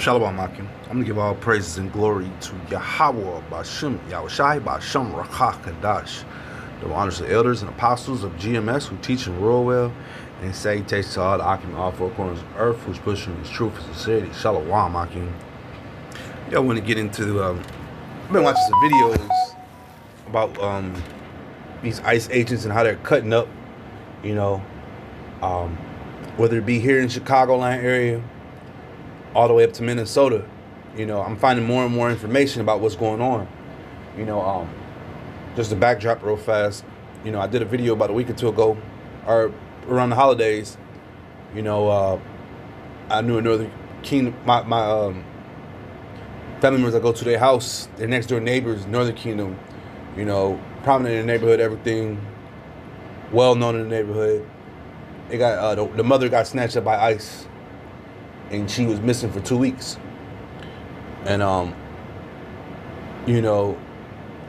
Shalom Akim. I'm going to give all praises and glory to Yahweh Bashem, Yahushai Bashem Rakha Kadash, the honors of elders and apostles of GMS who teach and rule well, and salutations to all the Akim, all four corners of earth who's pushing his truth and sincerity. Shalom Akim. Yeah, I want to get into, I've been watching some videos about these ICE agents and how they're cutting up, whether it be here in Chicagoland area, all the way up to Minnesota. I'm finding more and more information about what's going on. Just to backdrop real fast, I did a video about a week or two ago, or around the holidays. I knew a Northern Kingdom, my family members, I go to their house, their next door neighbors, Northern Kingdom, prominent in the neighborhood, everything, well known in the neighborhood. They got, the mother got snatched up by ICE, and she was missing for 2 weeks. And,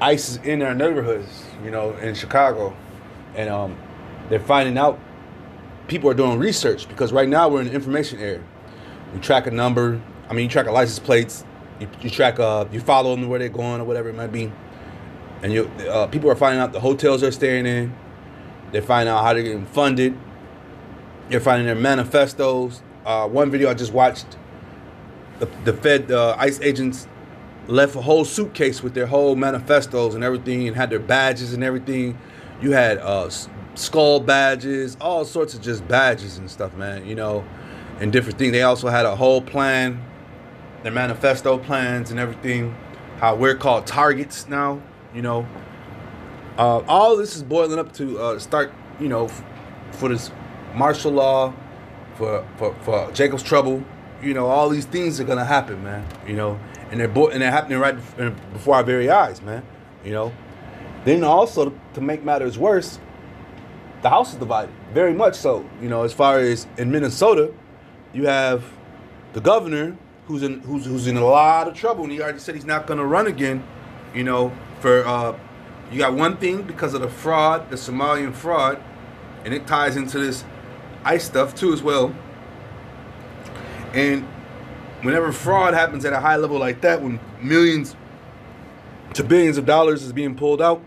ICE is in their neighborhoods, in Chicago. And they're finding out, people are doing research, because right now we're in the information era. You track a number, you track a license plates, you track, you follow them where they're going or whatever it might be. And people are finding out the hotels they're staying in. They're finding out how they're getting funded. They're finding their manifestos. One video I just watched, the Fed, ICE agents left a whole suitcase with their whole manifestos and everything, and had their badges and everything. You had skull badges, all sorts of just badges and stuff, man, and different things. They also had a whole plan, their manifesto plans and everything, how we're called targets now, all this is boiling up to start, for this martial law, for Jacob's trouble, all these things are gonna happen, man, and they're happening right before our very eyes, man, Then also, to make matters worse, the House is divided, very much so. As far as in Minnesota, you have the governor who's in a lot of trouble, and he already said he's not gonna run again, for you got one thing because of the fraud, the Somalian fraud, and it ties into this ICE stuff too as well. And whenever fraud happens at a high level like that, when millions to billions of dollars is being pulled out,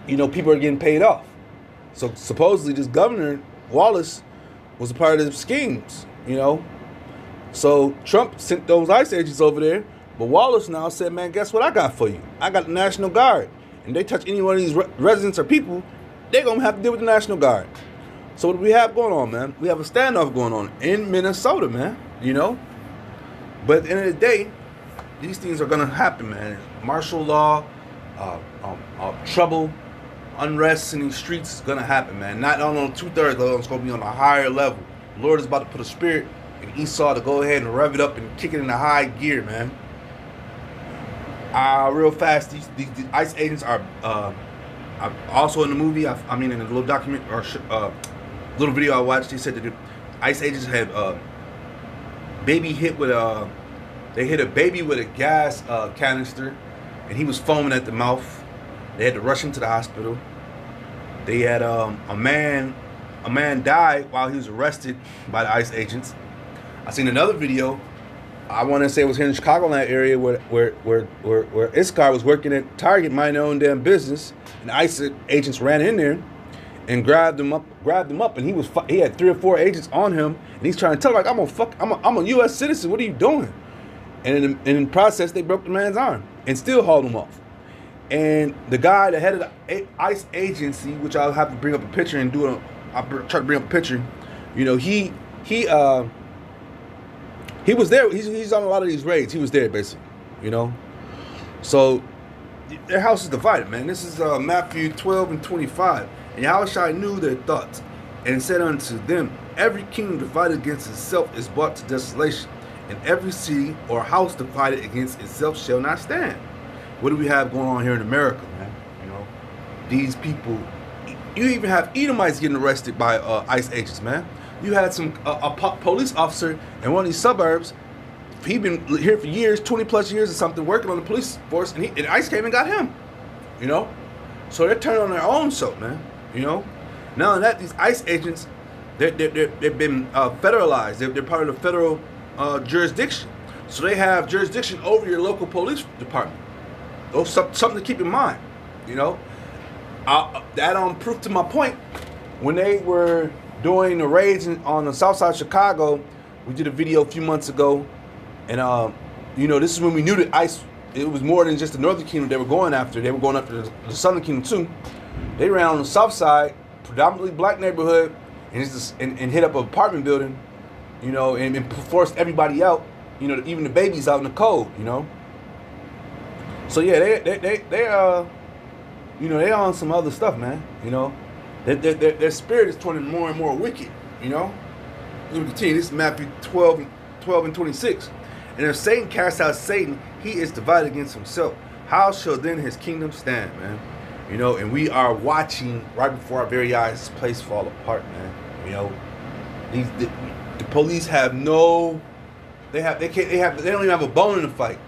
people are getting paid off. So supposedly this governor, Wallace, was a part of the schemes, So Trump sent those ICE agents over there, but Wallace now said, man, guess what I got for you? I got the National Guard. And they touch any one of these residents or people, they're going to have to deal with the National Guard. So what do we have going on, man? We have a standoff going on in Minnesota, man, But at the end of the day, these things are going to happen, man. Martial law, trouble, unrest in these streets is going to happen, man. Not on 2/3 level, it's going to be on a higher level. The Lord is about to put a spirit in Esau to go ahead and rev it up and kick it into high gear, man. Real fast, these ICE agents are also in the movie. In a little document or little video I watched, he said that the ICE agents had they hit a baby with a gas canister, and he was foaming at the mouth. They had to rush him to the hospital. They had a man died while he was arrested by the ICE agents. I seen another video. I want to say it was here in the Chicagoland area where Iskar was working at Target, minding their own damn business, and ICE agents ran in there and grabbed him up, and he had 3 or 4 agents on him, and he's trying to tell them, like, I'm a U.S. citizen. What are you doing? And in the process, they broke the man's arm and still hauled him off. And the guy, the head of the ICE agency, which I'll have to bring up a picture and I'll try to bring up a picture. He was there. He's on a lot of these raids. He was there, basically, So their house is divided, man. This is Matthew 12:25. And Yahushua knew their thoughts, and said unto them, every kingdom divided against itself is brought to desolation, and every city or house divided against itself shall not stand. What do we have going on here in America, man? These people. You even have Edomites getting arrested by ICE agents, man. You had a police officer in one of these suburbs. He'd been here for years, 20 plus years or something, working on the police force, and ICE came and got him. So they're turning on their own self, man. Now that these ICE agents, they've been federalized. They're part of the federal jurisdiction. So they have jurisdiction over your local police department. Those something to keep in mind. You know, that proof to my point. When they were doing the raids on the south side of Chicago, we did a video a few months ago, and you know, this is when we knew that ICE. It was more than just the Northern Kingdom they were going after. They were going after the Southern Kingdom too. They ran on the south side, predominantly black neighborhood, and hit up an apartment building, you know, and forced everybody out, you know, even the babies out in the cold, you know. So yeah, they you know, they on some other stuff, man. You know, their spirit is turning more and more wicked. You know, let me continue. This is Matthew 12 and 26. And if Satan casts out Satan, he is divided against himself. How shall then his kingdom stand, man? You know, and we are watching right before our very eyes this place fall apart, man. You know, the police have no, they don't even have a bone in the fight.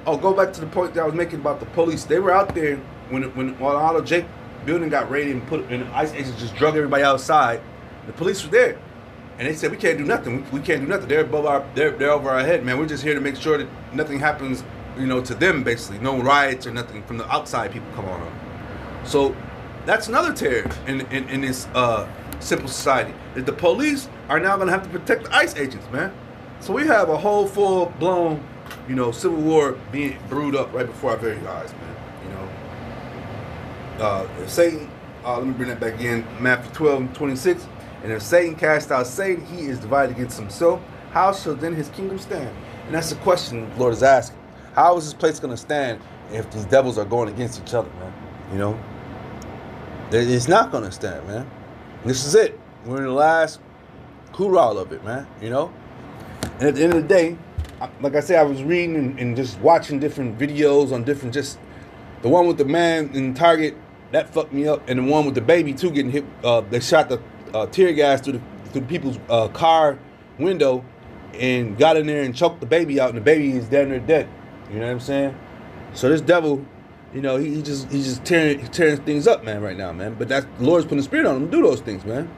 Oh, go back to the point that I was making about the police. They were out there when Auto Jake building got raided and ICE agents just drug everybody outside. The police were there. And they said, we can't do nothing. We can't do nothing. They're over our head, man. We're just here to make sure that nothing happens, you know, to them, basically. No riots or nothing from the outside people come on. So that's another terror in this simple society. That the police are now going to have to protect the ICE agents, man. So we have a whole full-blown, you know, civil war being brewed up right before our very eyes, man. You know, if Satan, let me bring that back in, Matthew 12 and 26. And if Satan cast out Satan, he is divided against himself. How shall then his kingdom stand? And that's the question the Lord is asking. How is this place going to stand if these devils are going against each other, man? You know, it's not going to stand, man. This is it. We're in the last hoorah of it, man. You know, and at the end of the day, like I said, I was reading and just watching different videos on different, just the one with the man in Target that fucked me up, and the one with the baby too getting hit. They shot the tear gas through the people's car window and got in there and choked the baby out, and the baby is damn near dead. You know what I'm saying? So this devil, you know, he's just tearing things up, man, right now, man. But that's the Lord's putting the spirit on him to do those things, man.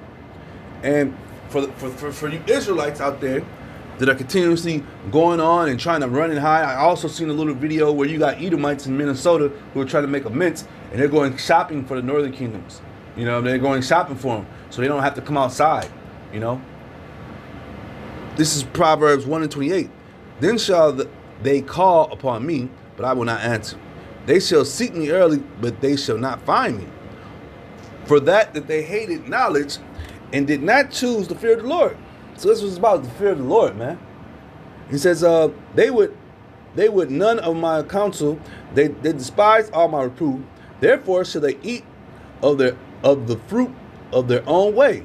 And for you Israelites out there that are continuously going on and trying to run and hide, I also seen a little video where you got Edomites in Minnesota who are trying to make amends, and they're going shopping for the northern kingdoms. You know, they're going shopping for them so they don't have to come outside, you know. This is Proverbs 1 and 28. Then shall they call upon me, but I will not answer. They shall seek me early, but they shall not find me. For that they hated knowledge and did not choose the fear of the Lord. So this was about the fear of the Lord, man. He says, they would none of my counsel, they despise all my reproof. Therefore shall they eat of the fruit of their own way,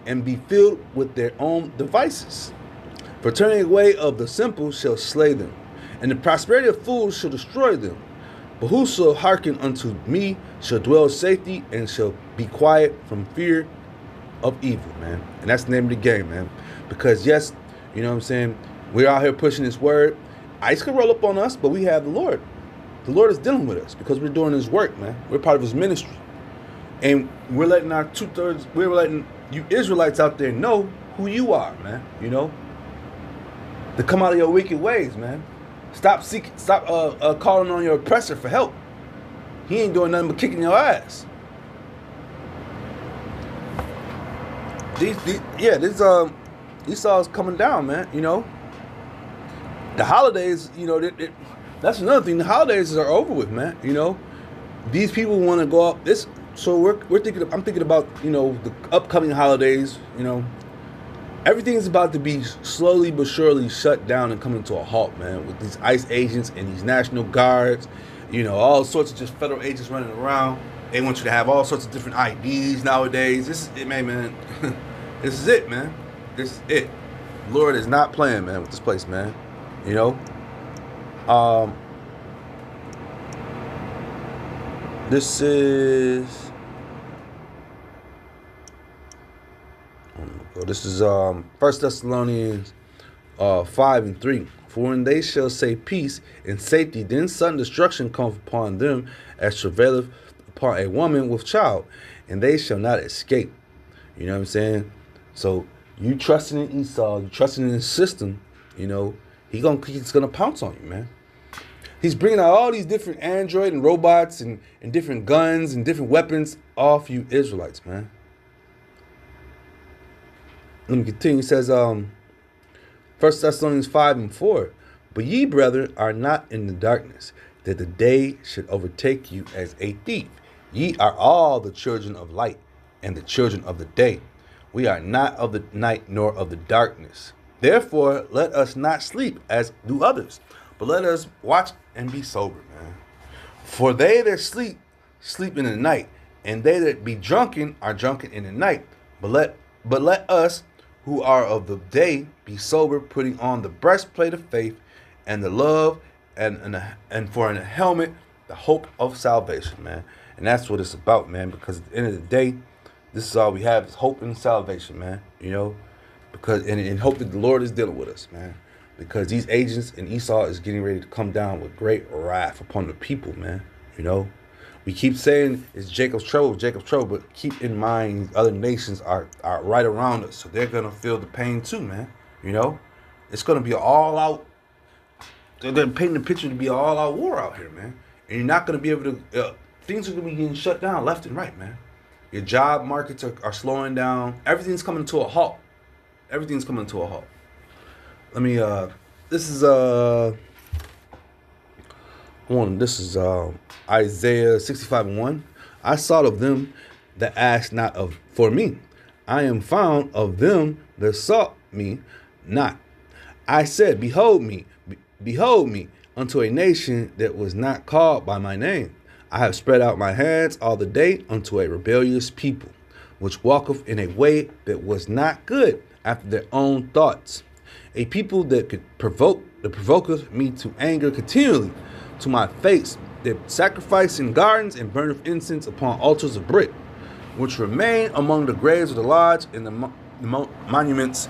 and be filled with their own devices. For turning away of the simple shall slay them, and the prosperity of fools shall destroy them. But whoso hearken unto me shall dwell in safety, and shall be quiet from fear of evil, man. And that's the name of the game, man. Because yes, you know what I'm saying, we're out here pushing this word. ICE can roll up on us, but we have the Lord. The Lord is dealing with us because we're doing his work, man. We're part of his ministry. And we're letting we're letting you Israelites out there know who you are, man. You know, to come out of your wicked ways, man. Stop calling on your oppressor for help. He ain't doing nothing but kicking your ass. Esau's coming down, man. You know, the holidays. You know, that's another thing. The holidays are over with, man. You know, these people want to go up. So we're thinking. I'm thinking about, you know, the upcoming holidays. You know, everything's about to be slowly but surely shut down and coming to a halt, man. With these ICE agents and these National Guards, you know, all sorts of just federal agents running around. They want you to have all sorts of different IDs nowadays. This is it, man. This is it, man. This is it. Lord is not playing, man, with this place, man. You know. This is. This is 1 Thessalonians 5 and 3. For when they shall say peace and safety, then sudden destruction comes upon them as travaileth upon a woman with child, and they shall not escape. You know what I'm saying? So you trusting in Esau, you trusting in his system, you know, he's gonna pounce on you, man. He's bringing out all these different android and robots and different guns and different weapons off you Israelites, man. Let me continue. It says, 1 Thessalonians 5:4. But ye, brethren, are not in the darkness, that the day should overtake you as a thief. Ye are all the children of light and the children of the day. We are not of the night nor of the darkness. Therefore, let us not sleep as do others, but let us watch and be sober, man. For they that sleep, sleep in the night, and they that be drunken are drunken in the night. But let us who are of the day be sober, putting on the breastplate of faith and the love, and for a helmet the hope of salvation, man. And that's what it's about, man. Because at the end of the day, this is all we have is hope and salvation, man. You know, because and hope that the Lord is dealing with us, man. Because these agents and Esau is getting ready to come down with great wrath upon the people, man. You know, we keep saying it's Jacob's trouble, but keep in mind other nations are right around us, so they're gonna feel the pain too, man. You know, it's gonna be all out. They're painting the picture to be an all-out war out here, man. And you're not gonna be able to. Things are gonna be getting shut down left and right, man. Your job markets are slowing down. Everything's coming to a halt. Everything's coming to a halt. Let me. This is Isaiah 65:1. I sought of them that asked not of for me. I am found of them that sought me not. I said, behold me, unto a nation that was not called by my name. I have spread out my hands all the day unto a rebellious people, which walketh in a way that was not good after their own thoughts. A people that provoketh me to anger continually to my face, that sacrifice in gardens and burneth incense upon altars of brick, which remain among the graves of the lodge and the monuments,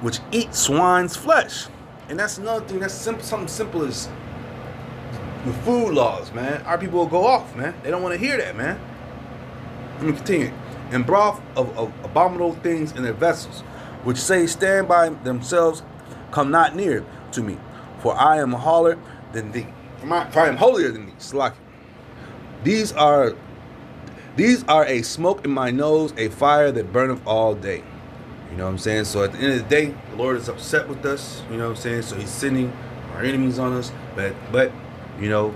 which eat swine's flesh. And that's another thing. That's something simple as the food laws, man. Our people will go off, man. They don't want to hear that, man. Let me continue. And broth of abominable things in their vessels, which say, stand by themselves, come not near to me, for I am holier than thee. For I am holier than thee. Slack. These are a smoke in my nose, a fire that burneth all day. You know what I'm saying? So at the end of the day, the Lord is upset with us. You know what I'm saying? So he's sending our enemies on us. But you know,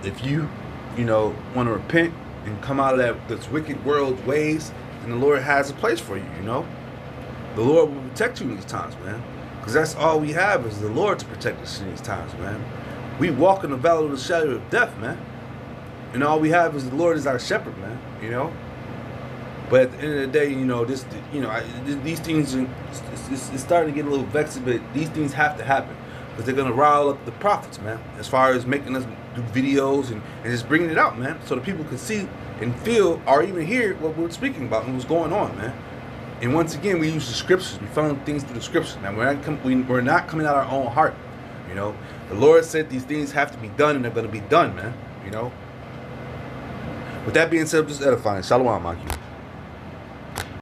if you want to repent and come out of this wicked world's ways, then the Lord has a place for you. You know, the Lord will protect you in these times, man. Because that's all we have is the Lord to protect us in these times, man. We walk in the valley of the shadow of death, man. And all we have is the Lord is our shepherd, man. You know. But at the end of the day, you know, these things, it's starting to get a little vexed, but these things have to happen. Because they're going to rile up the prophets, man. As far as making us do videos and just bringing it out, man. So the people can see and feel or even hear what we're speaking about and what's going on, man. And once again, we use the scriptures. We found things through the scriptures, man. We're not coming out of our own heart, you know. The Lord said these things have to be done and they're going to be done, man, you know. With that being said, I'm just edifying. Shalom, Maki.